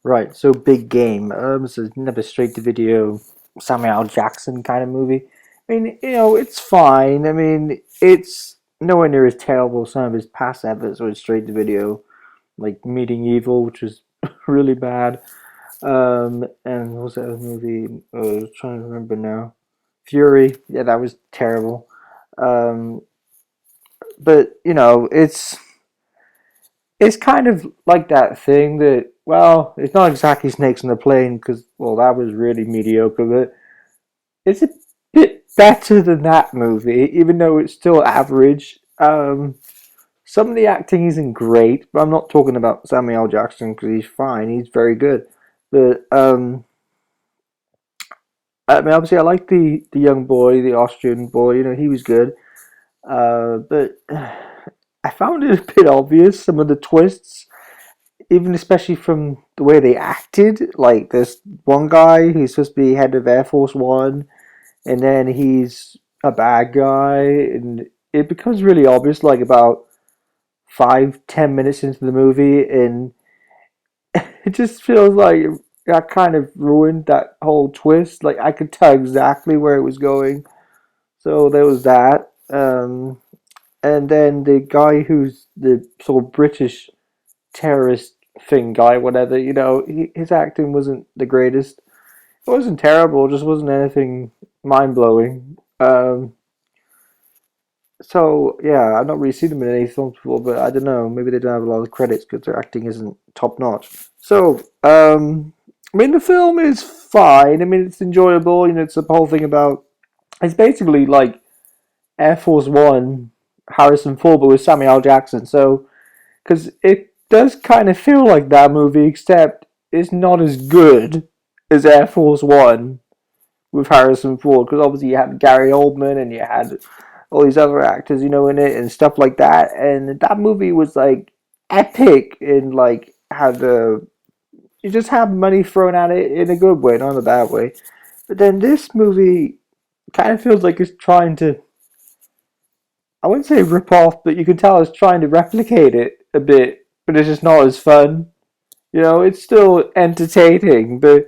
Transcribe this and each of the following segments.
Right, so Big Game. It's another straight to video Samuel L. Jackson kind of movie. I mean, it's fine. I mean, it's nowhere near as terrible as some of his past efforts with straight to video, like Meeting Evil, which was really bad. And what was that other movie? I was trying to remember now. Fury. Yeah, that was terrible. Um, but it's kind of like that thing that, well, it's not exactly Snakes on the Plane because, well, that was really mediocre, but it's a bit better than that movie, even though it's still average. Some of the acting isn't great, but I'm not talking about Samuel L. Jackson because he's fine, he's very good. But I mean, obviously, I like the young boy, the Austrian boy. He was good. But I found it a bit obvious some of the twists, even especially from the way they acted. Like there's one guy who's supposed to be head of Air Force One, and then he's a bad guy, and it becomes really obvious like about 5-10 minutes into the movie, and it just feels like that kind of ruined that whole twist. Like I could tell exactly where it was going, so there was that. And then the guy who's the sort of British terrorist thing guy, whatever, his acting wasn't the greatest. It wasn't terrible, just wasn't anything mind blowing. So yeah, I've not really seen them in any films before, but I don't know. Maybe they don't have a lot of credits because their acting isn't top notch. So I mean, the film is fine. I mean, it's enjoyable. It's the whole thing about. It's basically like Air Force One, Harrison Ford, but with Samuel L. Jackson. So because it does kind of feel like that movie, except it's not as good as Air Force One with Harrison Ford. Because obviously you had Gary Oldman and you had all these other actors, in it and stuff like that. And that movie was like epic and like had you just had money thrown at it in a good way, not in a bad way. But then this movie kind of feels like it's trying to, I wouldn't say rip off, but you can tell it's trying to replicate it a bit, but it's just not as fun. It's still entertaining, but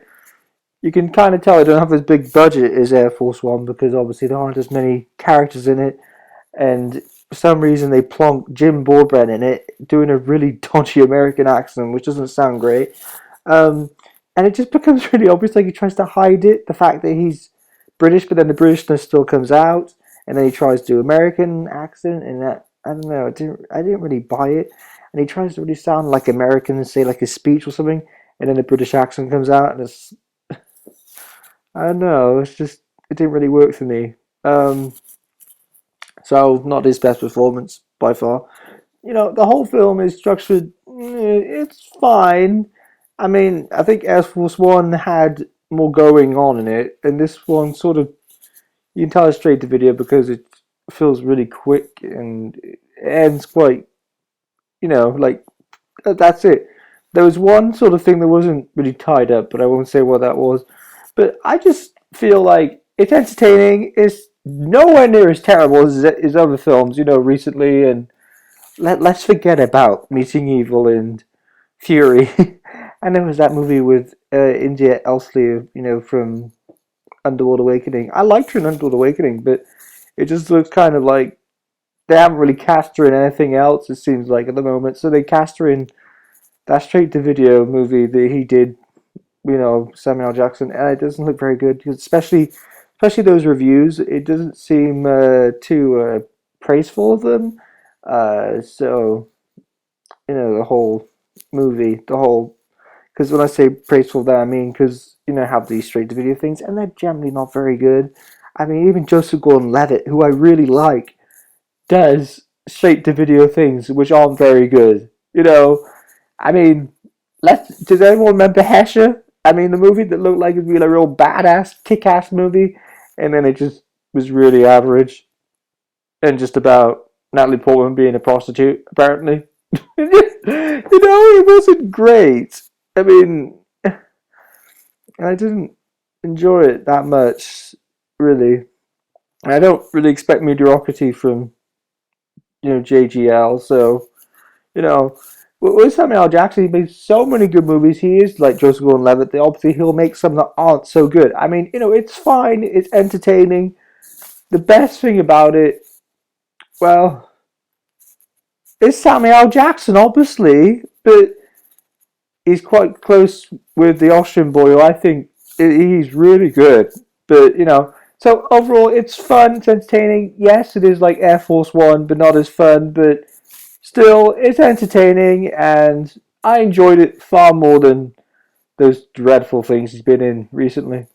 you can kind of tell it don't have as big budget as Air Force One because obviously there aren't as many characters in it, and for some reason they plonk Jim Broadbent in it doing a really dodgy American accent, which doesn't sound great. Um, and it just becomes really obvious, like he tries to hide it, the fact that he's British, but then the Britishness still comes out, and then he tries to do American accent, and that I don't know, I didn't really buy it. And he tries to really sound like American and say like a speech or something, and then the British accent comes out, and it's I don't know, it's just it didn't really work for me. Um, so not his best performance by far. The whole film is structured. It's fine. I mean, I think Air Force One had more going on in it, and this one sort of you can tell it's straight to video because it feels really quick and it ends quite. Like that's it. There was one sort of thing that wasn't really tied up, but I won't say what that was. But I just feel like it's entertaining. It's nowhere near as terrible as other films, recently, and let's forget about Meeting Evil and Fury. And there was that movie with India Elsley, from Underworld Awakening. I liked her in Underworld Awakening, but it just looks kind of like they haven't really cast her in anything else, it seems like, at the moment. So they cast her in that straight to video movie that he did, Samuel L. Jackson, and it doesn't look very good, especially those reviews. It doesn't seem too praiseful of them. So the whole movie, the whole because when I say praiseful there, I mean because have these straight to video things, and they're generally not very good. I mean, even Joseph Gordon-Levitt, who I really like, does straight to video things which aren't very good. I mean, does anyone remember Hesher? I mean, the movie that looked like it'd be a real badass, kick-ass movie, and then it just was really average and just about Natalie Portman being a prostitute, apparently. It wasn't great. I mean, I didn't enjoy it that much, really. I don't really expect mediocrity from JGL, so you know with Samuel L. Jackson, he made so many good movies. He is like Joseph Gordon-Levitt. Obviously, he'll make some that aren't so good. I mean, it's fine. It's entertaining. The best thing about it, well, is Samuel L. Jackson, obviously, but he's quite close with the Austrian boy, who I think he's really good. But so overall, it's fun. It's entertaining. Yes, it is like Air Force One, but not as fun. But still, it's entertaining, and I enjoyed it far more than those dreadful things he's been in recently.